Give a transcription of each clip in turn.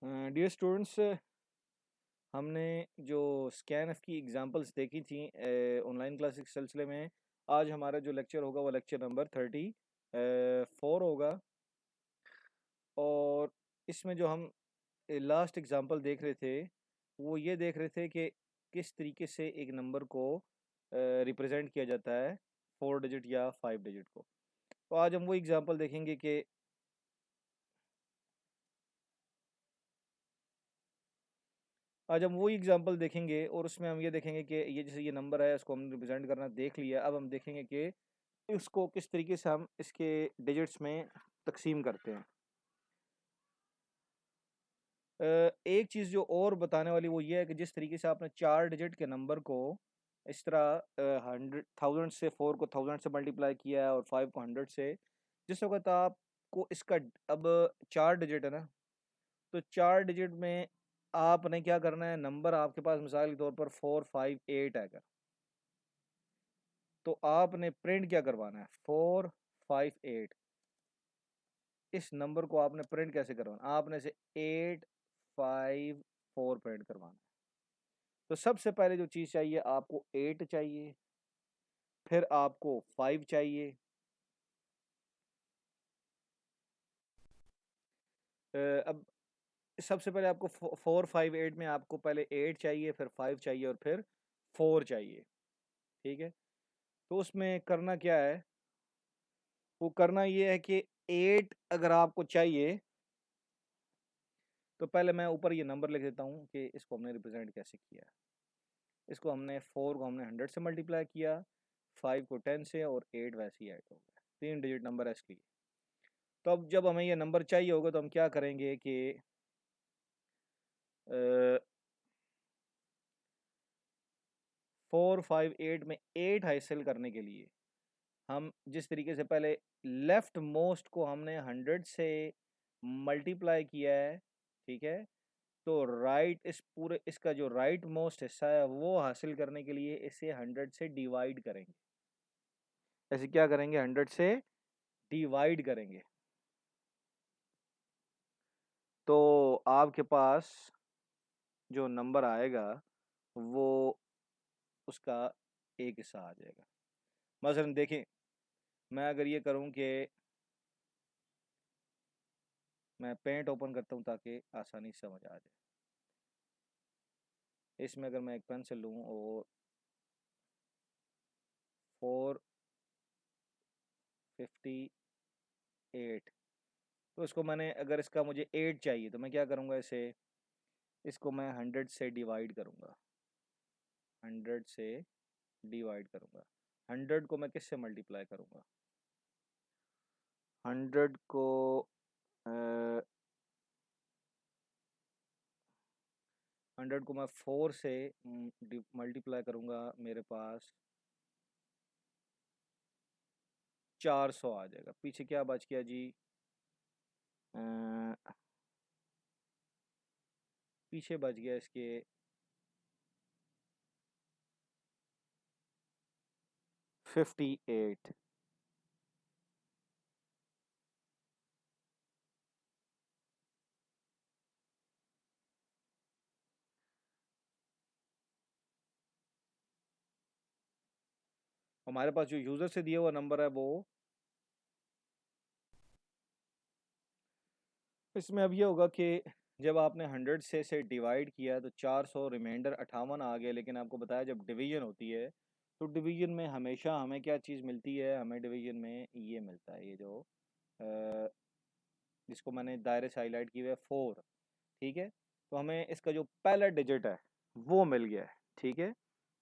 Dear students, हमने जो scan F की एग्जांपल्स देखी थी ऑनलाइन क्लास के सिलसिले में, आज हमारा जो लेक्चर होगा वो लेक्चर नंबर 34 होगा। और इसमें जो हम लास्ट एग्जांपल देख रहे थे वो ये देख रहे थे कि किस तरीके से एक नंबर को रिप्रेजेंट किया जाता है, 4 डिजिट या 5 डिजिट को। तो आज हम वो एग्जांपल देखेंगे कि आज हम वही एग्जांपल देखेंगे और उसमें हम ये देखेंगे कि ये जैसे ये नंबर है, इसको हमने रिप्रेजेंट करना देख लिया। अब हम देखेंगे कि इसको किस तरीके से हम इसके डिजिट्स में तकसीम करते हैं। एक चीज़ जो और बताने वाली वो ये है कि जिस तरीके से आपने 4 डिजिट के नंबर को इस तरह 100,000 से, 4 को 1000 से मल्टीप्लाई किया है और 5 को 100 से, जिस वक्त आपको इसका अब 4 डिजिट है ना, तो 4 डिजिट में आपने क्या करना है, नंबर आपके पास मिसाल के तौर पर 458 है अगर, तो आपने प्रिंट क्या करवाना है, 458। इस नंबर को आपने प्रिंट कैसे करवाना, आपने इसे 854 प्रिंट करवाना है। तो सबसे पहले जो चीज़ चाहिए, आपको 8 चाहिए, फिर आपको 5 चाहिए। अब सबसे पहले आपको 458 में आपको पहले 8 चाहिए, फिर 5 चाहिए और फिर 4 चाहिए। ठीक है, तो उसमें करना क्या है, वो करना ये है कि 8 अगर आपको चाहिए तो पहले मैं ऊपर ये नंबर लिख देता हूँ कि इसको हमने रिप्रेजेंट कैसे किया है। इसको हमने 4 को हमने 100 से मल्टीप्लाई किया, 5 को 10 से और 8 वैसे ही ऐड हो गया। 3 डिजिट नंबर है इसके लिए। तो अब जब हमें ये नंबर चाहिए होगा तो हम क्या करेंगे कि 458 में 8 हासिल करने के लिए हम जिस तरीके से पहले लेफ्ट मोस्ट को हमने 100 से मल्टीप्लाई किया है, ठीक है, तो राइट इस पूरे इसका जो राइट मोस्ट हिस्सा है वो हासिल करने के लिए इसे 100 से डिवाइड करेंगे। ऐसे क्या करेंगे, 100 से डिवाइड करेंगे, तो आपके पास जो नंबर आएगा वो उसका एक हिस्सा आ जाएगा। मसलन देखें, मैं अगर ये करूं कि मैं पेंट ओपन करता हूं ताकि आसानी से समझ आ जाए। इसमें अगर मैं एक पेंसिल लूं और 458, तो इसको मैंने, अगर इसका मुझे 8 चाहिए तो मैं क्या करूंगा, इसे इसको मैं 100 से डिवाइड करूंगा, 100 से डिवाइड करूंगा। 100 को मैं किससे मल्टीप्लाई करूंगा, 100 को 100 को मैं 4 से मल्टीप्लाई करूंगा, मेरे पास 400 आ जाएगा। पीछे क्या बच गया जी, अ, पीछे बच गया इसके 58। हमारे पास जो यूज़र से दिया हुआ नंबर है वो, इसमें अब ये होगा कि जब आपने 100 से डिवाइड किया तो 400 रिमाइंडर 58 आ गया। लेकिन आपको बताया जब डिवीजन होती है तो डिवीजन में हमेशा हमें क्या चीज़ मिलती है, हमें डिवीजन में ये मिलता है, ये जो जिसको मैंने दायरे से हाईलाइट किया है 4। ठीक है, तो हमें इसका जो पहला डिजिट है वो मिल गया है। ठीक है,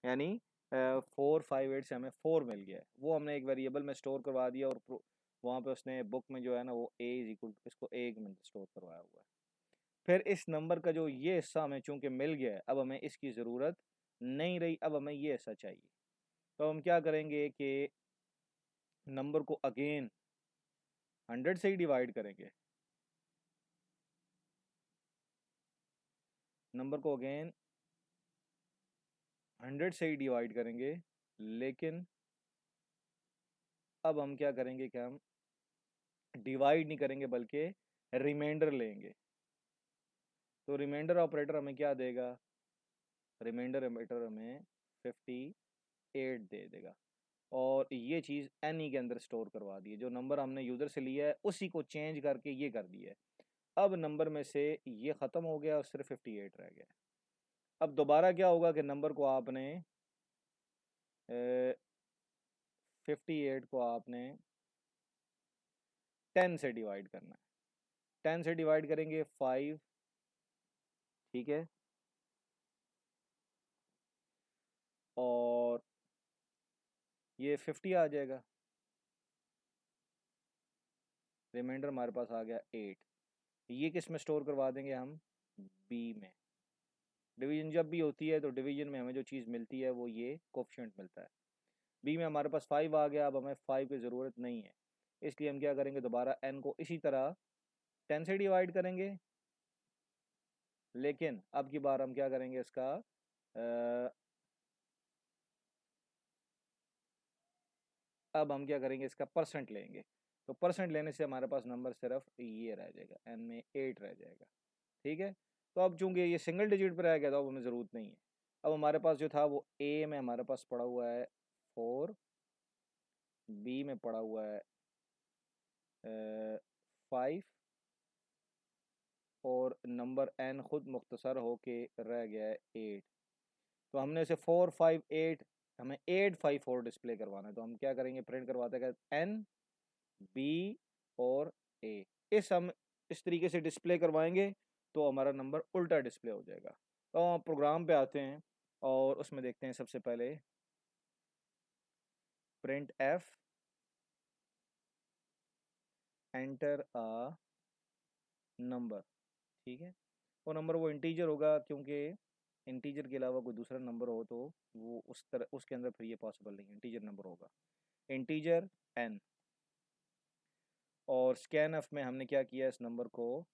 यानी 458 से हमें 4 मिल गया है, वो हमने एक वेरिएबल में स्टोर करवा दिया और वहाँ पे उसने बुक में जो है ना वो ए इज इक्वल, इसको ए में स्टोर करवाया हुआ है। फिर इस नंबर का जो ये हिस्सा हमें चूंकि मिल गया है, अब हमें इसकी ज़रूरत नहीं रही, अब हमें ये हिस्सा चाहिए। तो हम क्या करेंगे कि नंबर को अगेन 100 से ही डिवाइड करेंगे, नंबर को अगेन 100 से ही डिवाइड करेंगे। लेकिन अब हम क्या करेंगे कि हम डिवाइड नहीं करेंगे बल्कि रिमाइंडर लेंगे। तो रिमाइंडर ऑपरेटर हमें क्या देगा, रिमाइंडर ऑपरेटर हमें 58 दे देगा। और ये चीज़ एन ई के अंदर स्टोर करवा दी है, जो नंबर हमने यूज़र से लिया है उसी को चेंज करके ये कर दिया है। अब नंबर में से ये ख़त्म हो गया और सिर्फ 58 रह गया। अब दोबारा क्या होगा कि नंबर को आपने 58 को आपने 10 से डिवाइड करना है। 10 से डिवाइड करेंगे 5, ठीक है, और ये 50 आ जाएगा। रिमाइंडर हमारे पास आ गया 8। ये किस में स्टोर करवा देंगे हम, बी में। डिवीजन जब भी होती है तो डिवीजन में हमें जो चीज़ मिलती है वो ये कोफिशिएंट मिलता है। बी में हमारे पास 5 आ गया, अब हमें 5 की ज़रूरत नहीं है, इसलिए हम क्या करेंगे, दोबारा एन को इसी तरह 10 से डिवाइड करेंगे। लेकिन अब की बार हम क्या करेंगे, इसका अब हम क्या करेंगे, इसका परसेंट लेंगे। तो परसेंट लेने से हमारे पास नंबर सिर्फ ये रह जाएगा, एन में 8 रह जाएगा, ठीक है। तो अब चूंकि ये सिंगल डिजिट पर रह गया तो अब हमें ज़रूरत नहीं है। अब हमारे पास जो था वो ए में हमारे पास पड़ा हुआ है 4, बी में पड़ा हुआ है 5, और नंबर एन खुद मुख्तसर होके रह गया है 8। तो हमने इसे 4, 5, 8, हमें 8, 5, 4 डिस्प्ले करवाना है। तो हम क्या करेंगे, प्रिंट करवाते हैं एन, बी और ए। हम इस तरीके से डिस्प्ले करवाएंगे तो हमारा नंबर उल्टा डिस्प्ले हो जाएगा। तो हम प्रोग्राम पे आते हैं और उसमें देखते हैं सबसे पहले print F enter a number, ठीक है। वो नंबर वो इंटीजर होगा, क्योंकि इंटीजर के अलावा कोई दूसरा नंबर हो तो वो उस तरह उसके अंदर फिर ये पॉसिबल नहीं, इंटीजर नंबर होगा, इंटीजर एन। और स्कैन एफ में हमने क्या किया, इस नंबर को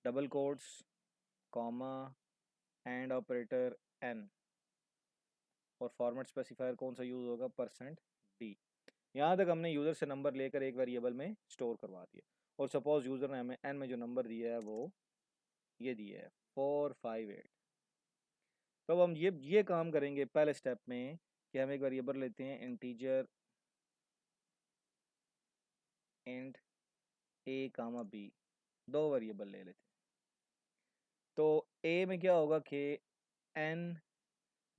double quotes comma and operator n, और फॉर्मेट स्पेसिफायर कौन सा यूज़ होगा, %d। यहाँ तक हमने यूज़र से नंबर लेकर एक वेरिएबल में स्टोर करवा दिया। और सपोज यूज़र ने हमें एन में जो नंबर दिया है वो ये दिया है 458। तो अब हम ये काम करेंगे पहले स्टेप में कि हम एक वेरिएबल लेते हैं इंटीजर इंट ए कामा बी, दो वेरिएबल ले लेते हैं। तो ए में क्या होगा कि एन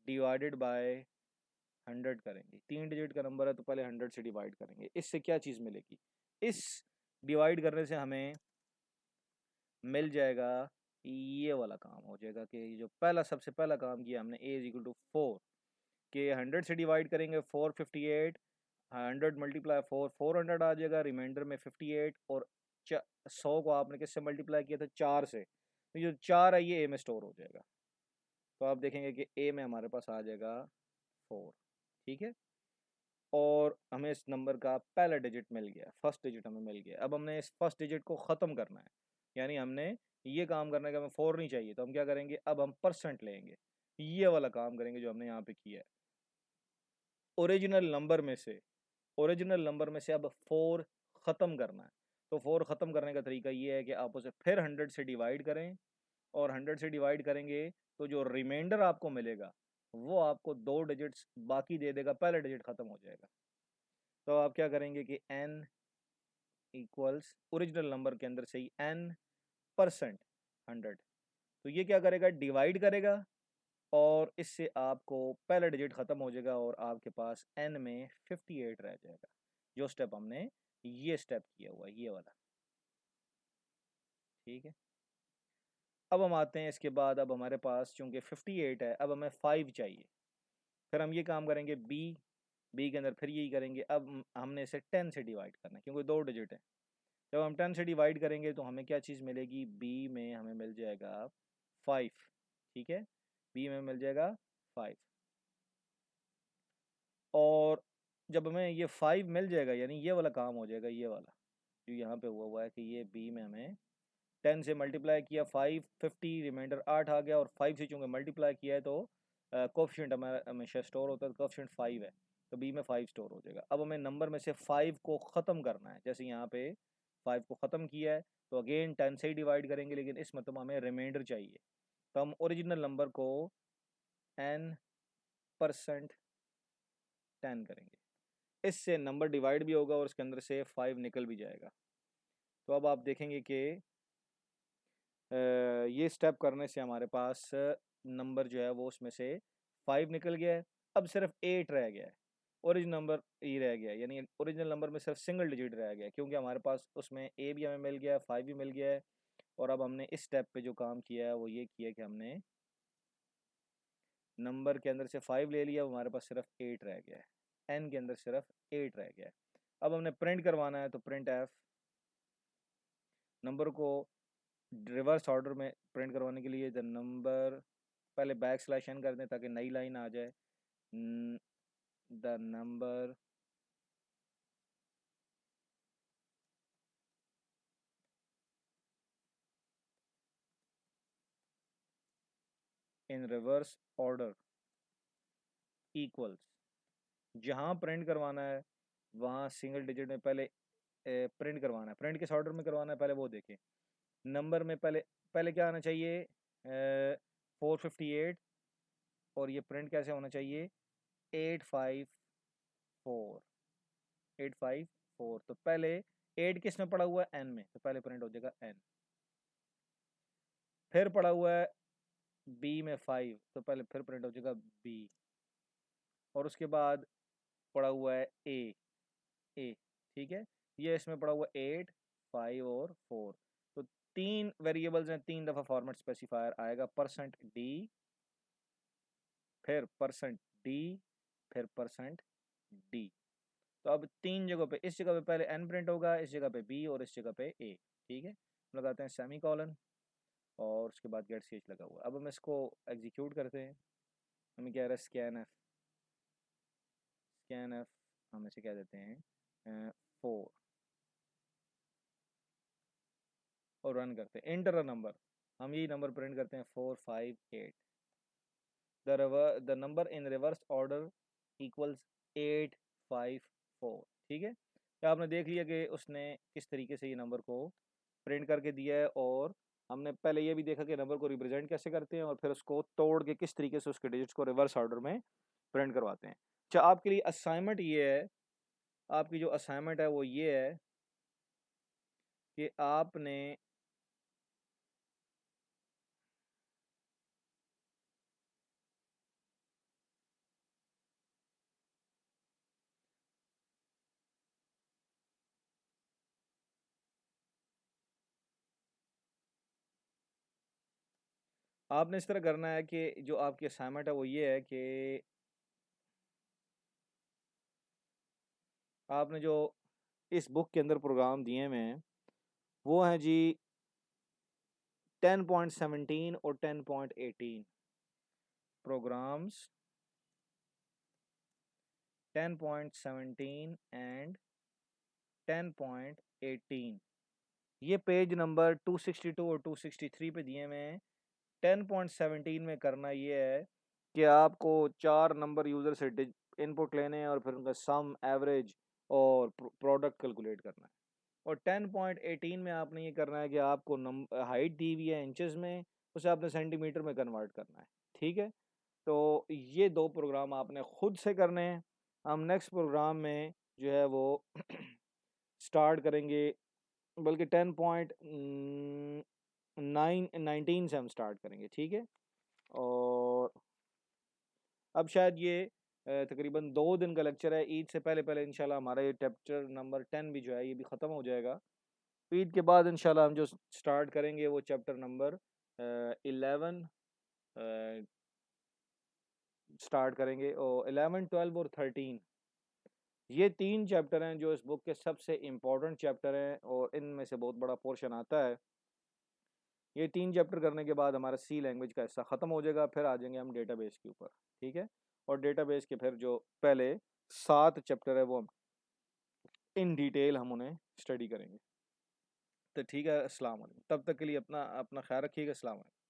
डिवाइडेड बाय 100 करेंगे, 3 डिजिट का नंबर है तो पहले 100 से डिवाइड करेंगे। इससे क्या चीज़ मिलेगी, इस डिवाइड करने से हमें मिल जाएगा, ये वाला काम हो जाएगा कि जो पहला सबसे पहला काम किया हमने, ए इज इक्वल टू 4, कि 100 से डिवाइड करेंगे 458, 100 मल्टीप्लाई 4, 400 आ जाएगा, रिमाइंडर में 58, और 100 को आपने किससे मल्टीप्लाई किया था, 4 से, तो जो 4 है ये ए में स्टोर हो जाएगा। तो आप देखेंगे कि ए में हमारे पास आ जाएगा 4, ठीक है। और हमें इस नंबर का पहला डिजिट मिल गया, फर्स्ट डिजिट हमें मिल गया। अब हमने इस फर्स्ट डिजिट को ख़त्म करना है, यानी हमने ये काम करना है कि हमें 4 नहीं चाहिए, तो हम क्या करेंगे, अब हम परसेंट लेंगे, ये वाला काम करेंगे जो हमने यहाँ पे किया है। ओरिजिनल नंबर में से, ओरिजिनल नंबर में से अब 4 ख़त्म करना है। तो 4 ख़त्म करने का तरीका ये है कि आप उसे फिर 100 से डिवाइड करें, और 100 से डिवाइड करेंगे तो जो रिमाइंडर आपको मिलेगा वो आपको 2 डिजिट्स बाकी दे देगा, पहला डिजिट ख़त्म हो जाएगा। तो आप क्या करेंगे कि n इक्वल्स ओरिजिनल नंबर के अंदर से ही n%100, तो ये क्या करेगा, डिवाइड करेगा, और इससे आपको पहला डिजिट ख़त्म हो जाएगा और आपके पास n में 58 रह जाएगा। जो स्टेप हमने ये स्टेप किया हुआ है, ये वाला, ठीक है। अब हम आते हैं इसके बाद, अब हमारे पास चूंकि 58 है, अब हमें 5 चाहिए। फिर हम ये काम करेंगे बी के अंदर फिर यही करेंगे। अब हमने इसे 10 से डिवाइड करना है क्योंकि 2 डिजिट है। जब हम 10 से डिवाइड करेंगे तो हमें क्या चीज़ मिलेगी, बी में हमें मिल जाएगा 5, ठीक है, बी में मिल जाएगा 5। और जब हमें ये 5 मिल जाएगा, यानी ये वाला काम हो जाएगा, ये वाला जो यहाँ पे हुआ है कि ये बी में हमें 10 से मल्टीप्लाई किया, 5, 50, रिमाइंडर 8 आ गया, और 5 से चूँकि मल्टीप्लाई किया है तो कोफिशिएंट हमारा हमेशा स्टोर होता है, तो कोफिशिएंट 5 है, तो बी में 5 स्टोर हो जाएगा। अब हमें नंबर में से 5 को ख़त्म करना है, जैसे यहाँ पे 5 को ख़त्म किया है, तो अगेन 10 से ही डिवाइड करेंगे, लेकिन इस मतलब हमें रिमाइंडर चाहिए, तो हम ओरिजिनल नंबर को n% 10 करेंगे। इससे नंबर डिवाइड भी होगा और उसके अंदर से 5 निकल भी जाएगा। तो अब आप देखेंगे कि ये स्टेप करने से हमारे पास नंबर जो है वो उसमें से 5 निकल गया है। अब सिर्फ 8 रह गया है, ओरिजिनल नंबर ई रह गया है, यानी ओरिजिनल नंबर में सिर्फ सिंगल डिजिट रह गया है, क्योंकि हमारे पास उसमें ए भी हमें मिल गया है, 5 भी मिल गया है। और अब हमने इस स्टेप पे जो काम किया है वो ये किया कि हमने नंबर के अंदर से 5 ले लिया, हमारे पास सिर्फ 8 रह गया है, एन के अंदर सिर्फ 8 रह गया है। अब हमने प्रिंट करवाना है, तो प्रिंट एफ नंबर को रिवर्स ऑर्डर में प्रिंट करवाने के लिए द नंबर, पहले बैक स्लैश एन कर दें ताकि नई लाइन आ जाए, the number in reverse order equals, जहाँ प्रिंट करवाना है वहाँ सिंगल डिजिट में पहले प्रिंट करवाना है। प्रिंट किस ऑर्डर में करवाना है पहले वो देखें। नंबर में पहले पहले क्या आना चाहिए, 458, और ये प्रिंट कैसे होना चाहिए, 854, 854। तो पहले 8 किस में पड़ा हुआ है, एन में, तो पहले प्रिंट हो जाएगा एन। फिर पड़ा हुआ है बी में 5, तो पहले फिर प्रिंट हो जाएगा बी। और उसके बाद पड़ा हुआ है ए, ठीक है। ये इसमें पड़ा हुआ 8, 5 और 4, तो 3 वेरिएबल्स हैं, 3 दफ़ा फॉर्मेट स्पेसिफायर आएगा, %d, फिर %d, फिर %d। तो अब 3 जगहों पे, इस जगह पे पहले n प्रिंट होगा, इस जगह पे b और इस जगह पे a, ठीक है। लगाते हैं सेमी कॉलन और उसके बाद गेट ch लगा हुआ। अब हम इसको एग्जीक्यूट करते हैं। हमें क्या रहा है, स्कैन एफ हम इसे क्या देते हैं 4, और रन करते हैं। इंटर अ नंबर, हम यही नंबर प्रिंट करते हैं 458। The number in reverse order equals 854, ठीक है। तो आपने देख लिया कि उसने किस तरीके से ये नंबर को प्रिंट करके दिया है, और हमने पहले ये भी देखा कि नंबर को रिप्रेजेंट कैसे करते हैं और फिर उसको तोड़ के किस तरीके से उसके डिजिट्स को रिवर्स ऑर्डर में प्रिंट करवाते हैं। अच्छा, आपके लिए असाइनमेंट ये है, आपकी जो असाइनमेंट है वो ये है कि आपने इस तरह करना है कि जो आपकी असाइनमेंट है वो ये है कि आपने जो इस बुक के अंदर प्रोग्राम दिए हुए हैं वो हैं जी 10.17 और 10.18 प्रोग्राम्स, 10.17 एंड 10.18। ये पेज नंबर 262 और 263 पे दिए हुए हैं। 10.17 में करना ये है कि आपको 4 नंबर यूज़र से इनपुट लेने हैं और फिर उनका सम, एवरेज और प्रोडक्ट कैलकुलेट करना है। और 10.18 में आपने ये करना है कि आपको हाइट दी हुई है इंचेस में, उसे आपने सेंटीमीटर में कन्वर्ट करना है, ठीक है। तो ये 2 प्रोग्राम आपने ख़ुद से करने हैं। हम नेक्स्ट प्रोग्राम में जो है वो स्टार्ट करेंगे, बल्कि 10.19 से हम स्टार्ट करेंगे, ठीक है। और अब शायद ये तकरीबन 2 दिन का लेक्चर है। ईद से पहले पहले इंशाल्लाह हमारा ये चैप्टर नंबर 10 भी जो है ये भी ख़त्म हो जाएगा। ईद के बाद इंशाल्लाह हम जो स्टार्ट करेंगे वो चैप्टर नंबर 11 स्टार्ट करेंगे, और 11, 12 और 13, ये 3 चैप्टर हैं जो इस बुक के सबसे इम्पोर्टेंट चैप्टर हैं, और इनमें से बहुत बड़ा पोर्शन आता है। ये 3 चैप्टर करने के बाद हमारा सी लैंग्वेज का हिस्सा ख़त्म हो जाएगा, फिर आ जाएंगे हम डेटाबेस के ऊपर, ठीक है। और डेटाबेस के फिर जो पहले 7 चैप्टर है वो हम इन डिटेल हम उन्हें स्टडी करेंगे। तो ठीक है, अस्सलाम वालेकुम। तब तक के लिए अपना अपना ख्याल रखिएगा। अस्सलाम वालेकुम।